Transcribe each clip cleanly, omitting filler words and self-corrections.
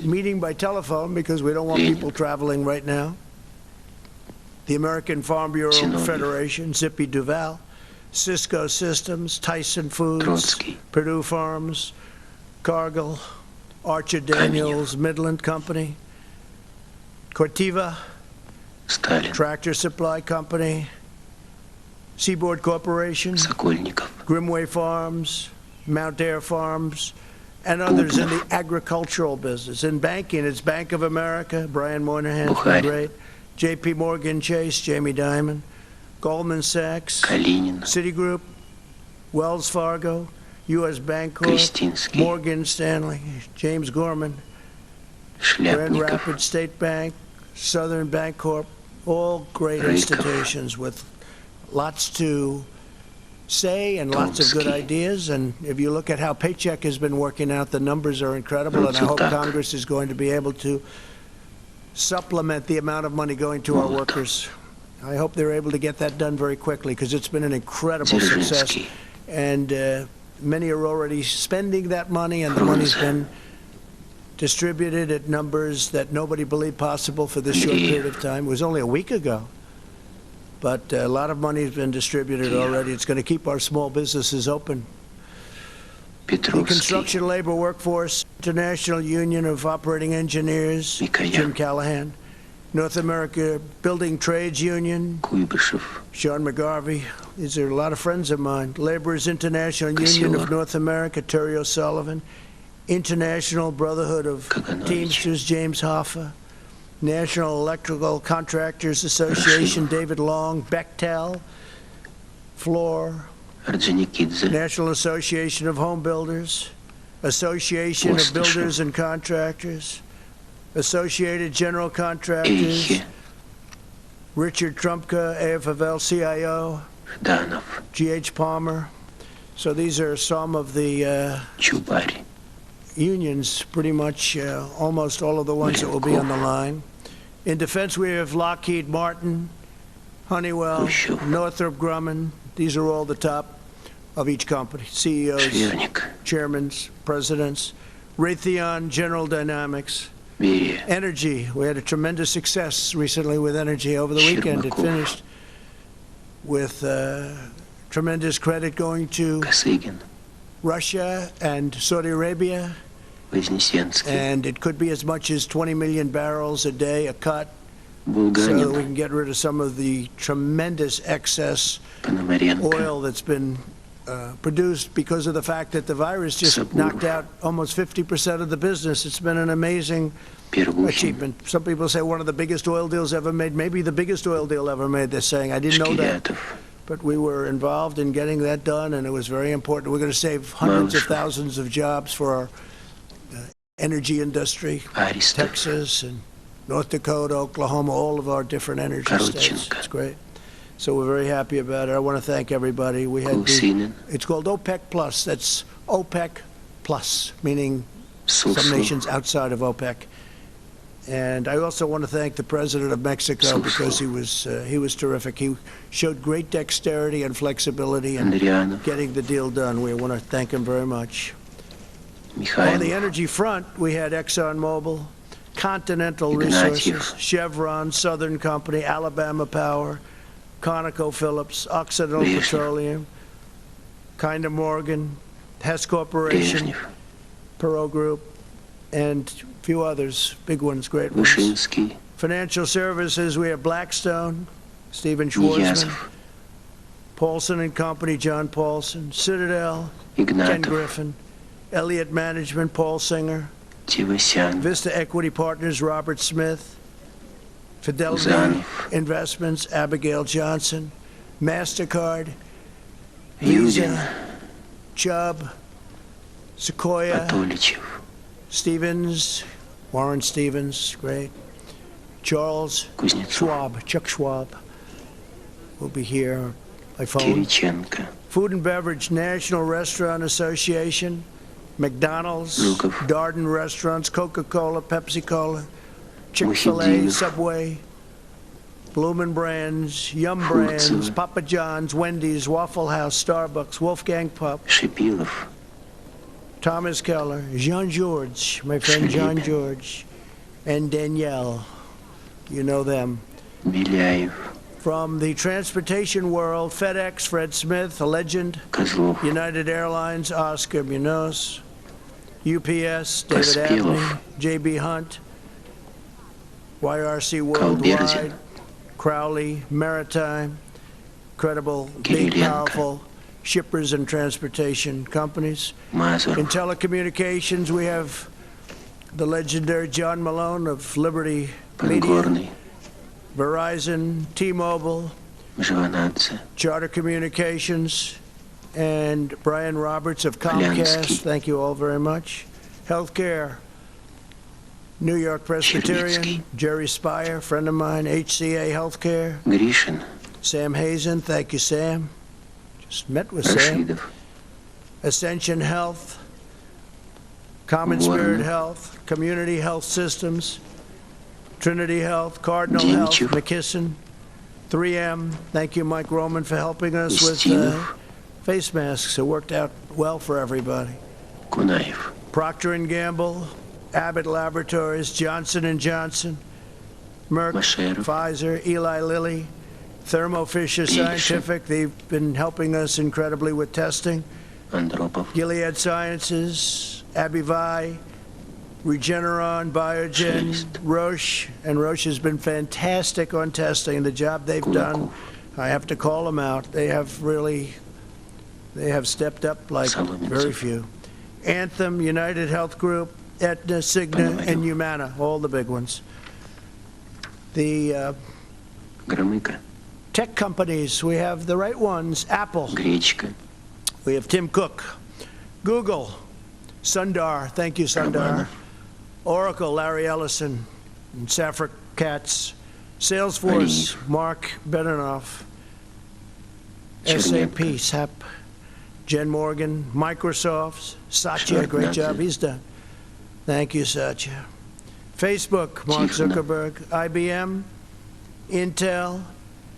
meeting by telephone because we don't want people traveling right now. The American Farm Bureau Federation, Zippy Duval, Cisco Systems, Tyson Foods, Purdue Farms, Cargill, Archer Daniels, Midland Company, Corteva, Tractor Supply Company, Seaboard Corporation, Grimway Farms, Mount Air Farms, and others in the agricultural business. In banking, it's Bank of America, Brian Moynihan's been great, J.P. Morgan Chase, Jamie Dimon, Goldman Sachs, Citigroup, Wells Fargo, U.S. Bancorp, Morgan Stanley, James Gorman, Grand Rapids State Bank, Southern Bancorp, all great institutions with lots to say and lots of good ideas. And if you look at how Paycheck has been working out, the numbers are incredible, and I hope Congress is going to be able to supplement the amount of money going to our workers. I hope they're able to get that done very quickly because it's been an incredible success. And many are already spending that money, and the money's been distributed at numbers that nobody believed possible for this short period of time. It was only a week ago. But a lot of money has been distributed already. It's going to keep our small businesses open. The Construction Labor Workforce International Union of Operating Engineers, Jim Callahan. North America Building Trades Union, Sean McGarvey. These are a lot of friends of mine. Laborers International Union of North America, Terry O'Sullivan. International Brotherhood of Teamsters, James Hoffa. National Electrical Contractors Association, David Long. Bechtel, Floor. National Association of Home Builders. Association of Builders and Contractors. Associated General Contractors, Richard Trumpka, AFL-CIO, G.H. Palmer. So these are some of the unions, pretty much almost all of the ones that will be on the line. In defense, we have Lockheed Martin, Honeywell, Northrop Grumman. These are all the top of each company, CEOs, chairmen, presidents. Raytheon, General Dynamics. Energy, we had a tremendous success recently with energy over the weekend. It finished with tremendous credit going to Russia and Saudi Arabia, and it could be as much as 20 million barrels a day, a cut, so that we can get rid of some of the tremendous excess oil that's been produced because of the fact that the virus just knocked out almost 50% of the business. It's been an amazing achievement. Some people say one of the biggest oil deals ever made, maybe the biggest oil deal ever made, they're saying. I didn't know that. But we were involved in getting that done, and it was very important. We're going to save hundreds of thousands of jobs for our energy industry, Texas and North Dakota, Oklahoma, all of our different energy states. It's great. So we're very happy about it. I want to thank everybody. We had it's called OPEC Plus. That's OPEC Plus, meaning some nations outside of OPEC. And I also want to thank the president of Mexico because he was terrific. He showed great dexterity and flexibility in getting the deal done. We want to thank him very much. On the energy front, we had ExxonMobil, Continental Resources, Chevron, Southern Company, Alabama Power, ConocoPhillips, Occidental Petroleum, Kinder Morgan, Hess Corporation, Perot Group, and a few others, big ones, great ones. Financial services, we have Blackstone, Stephen Schwarzman, Paulson and Company, John Paulson, Citadel, Ken Griffin, Elliott Management, Paul Singer, Vista Equity Partners, Robert Smith, Fidelity Investments, Abigail Johnson, MasterCard, Visa, Chubb, Sequoia, Stevens, Warren Stevens, great, Charles Schwab, Chuck Schwab will be here by phone. Food and Beverage, National Restaurant Association, McDonald's, Darden Restaurants, Coca-Cola, Pepsi-Cola, Chick-fil-A, Subway, Bloomin' Brands, Yum Brands, Papa John's, Wendy's, Waffle House, Starbucks, Wolfgang Pup, Thomas Keller, Jean-Georges, my friend Jean-Georges, and Danielle. You know them. Беляев, From the transportation world, FedEx, Fred Smith, a legend. Козлов, United Airlines, Oscar Munoz. UPS, David Поспелов, Abney, J.B. Hunt. YRC Колбердин, Worldwide, Crowley, Maritime, credible, big, Кириленко, powerful shippers and transportation companies. In Мазуров, telecommunications, we have the legendary John Malone of Liberty Media, Подгорный, Verizon, T-Mobile, Жванадзе, Charter Communications, and Brian Roberts of Comcast. Lansky. Thank you all very much. Healthcare, New York Presbyterian, Chernitsky. Jerry Spire, friend of mine, HCA Healthcare, Гришин, Sam Hazen, thank you, Sam. Just met with Sam. Рашидов, Ascension Health, Common Spirit Warren. Health, Community Health Systems, Trinity Health, Cardinal Health, Демчев. McKesson, 3M. Thank you, Mike Roman, for helping us with Устинов, face masks. It worked out well for everybody. Кунаев, Procter & Gamble, Abbott Laboratories, Johnson & Johnson, Merck, Машеров, Pfizer, Eli Lilly, Thermo Fisher Пелешин. Scientific. They've been helping us incredibly with testing. Андропов, Gilead Sciences, Abivai, Regeneron, Biogen, Шелест. Roche, and Roche has been fantastic on testing. The job they've done, Кулаков, I have to call them out. They have stepped up like Соломенцев. very few. Anthem, United Health Group, Aetna, Cigna, and Humana, all the big ones. The Громыко, tech companies, we have the right ones. Apple, Гречка, we have Tim Cook. Google, Sundar, thank you, Sundar. Романов, Oracle, Larry Ellison, and Safra Katz. Salesforce, Mark Benioff. SAP, Черненко. SAP, Jen Morgan. Microsoft, Satya, great Шварценеггер. job he's done. Thank you, Satya. Facebook, Mark Тихонов. Zuckerberg. IBM, Intel,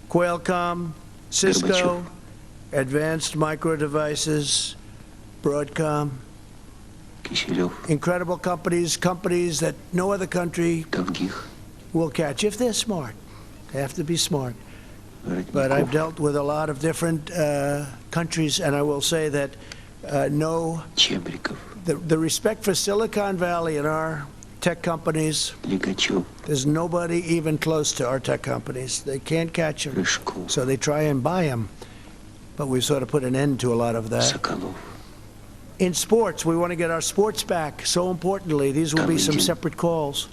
Qualcomm, Cisco, Горбачев. Advanced Micro Devices, Broadcom. Киселев, Incredible companies that no other country Долгих, will catch if they're smart. They have to be smart. But I've Воротников, dealt with a lot of different countries, and I will say that Чебриков, the respect for Silicon Valley and our tech companies, Лигачев, there's nobody even close to our tech companies. They can't catch them, Рыжков, so they try and buy them. But we've sort of put an end to a lot of that. Соколов, In sports, we want to get our sports back. So importantly, these will be some Калыгин. separate calls.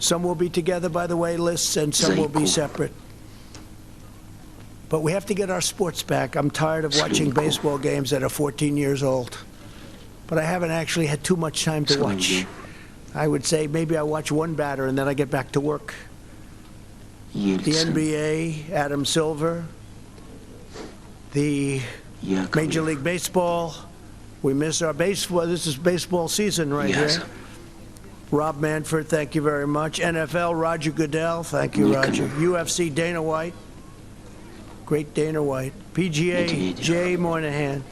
Some will be together by the way lists, and some will be Зайков. separate. But we have to get our sports back. I'm tired of watching Слинков. baseball games that are 14 years old. But I haven't actually had too much time to watch. Соловьев, I would say maybe I watch one batter and then I get back to work. The Ельцин, NBA, Adam Silver. The Major Яковлев, League Baseball. We miss our baseball. This is baseball season right here. Язов, Rob Manford, thank you very much. NFL, Roger Goodell, thank you, Nikonov. Roger. UFC, Dana White. Great Dana White. PGA, Medvedev. Jay Moynihan.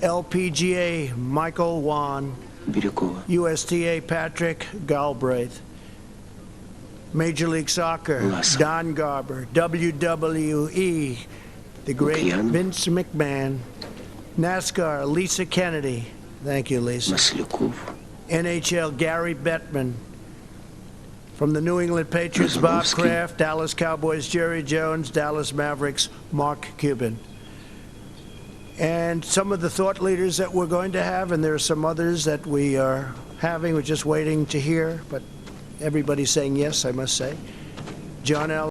LPGA, Michael Wan. Бирюкова, USTA, Patrick Galbraith. Major League Soccer, Lasso. Don Garber. WWE, the great Lukyan. Vince McMahon. NASCAR, Lisa Kennedy. Thank you, Lisa. Маслюков, NHL, Gary Bettman. From the New England Patriots, Bob Rozwadowski. Kraft. Dallas Cowboys, Jerry Jones. Dallas Mavericks, Mark Cuban. And some of the thought leaders that we're going to have, and there are some others that we are having, we're just waiting to hear, but everybody's saying yes, I must say. John L.